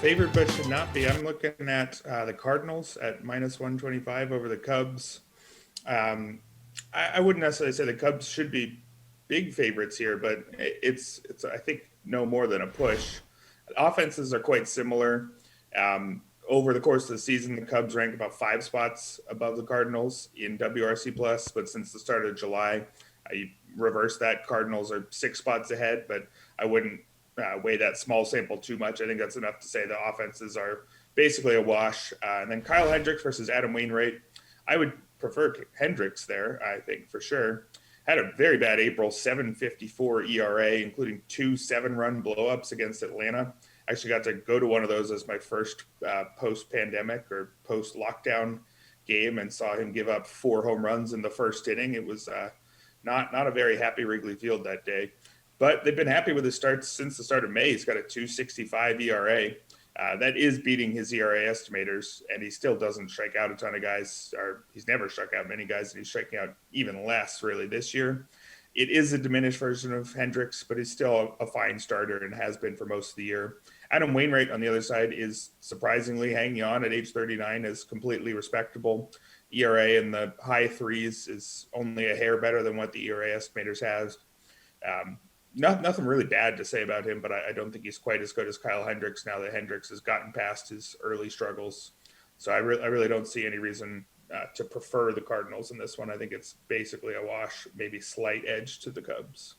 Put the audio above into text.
Favored but should not be. I'm looking at the Cardinals at minus 125 over the Cubs. Um, I wouldn't necessarily say the Cubs should be big favorites here, but it's I think no more than a push. Offenses are quite similar. Over the course of the season, the Cubs ranked about 5 spots above the Cardinals in WRC plus, but since the start of July, you reverse that. Cardinals are 6 spots ahead, but I wouldn't weigh that small sample too much. I think that's enough to say the offenses are basically a wash. And then Kyle Hendricks versus Adam Wainwright. I would prefer Hendricks there, I think, for sure. Had a very bad April, 7.54 ERA, including 2 7-run blowups against Atlanta. Actually got to go to one of those as my first post-pandemic or post-lockdown game and saw him give up 4 home runs in the first inning. It was not a very happy Wrigley Field that day. But they've been happy with his starts since the start of May. He's got a 2.65 ERA. That is beating his ERA estimators, and he still doesn't strike out a ton of guys, or he's never struck out many guys, and he's striking out even less, really, this year. It is a diminished version of Hendricks, but he's still a fine starter and has been for most of the year. Adam Wainwright, on the other side, is surprisingly hanging on at age 39 is completely respectable. ERA in the high threes is only a hair better than what the ERA estimators has. Nothing really bad to say about him, but I don't think he's quite as good as Kyle Hendricks now that Hendricks has gotten past his early struggles. So I really don't see any reason to prefer the Cardinals in this one. I think it's basically a wash, maybe slight edge to the Cubs.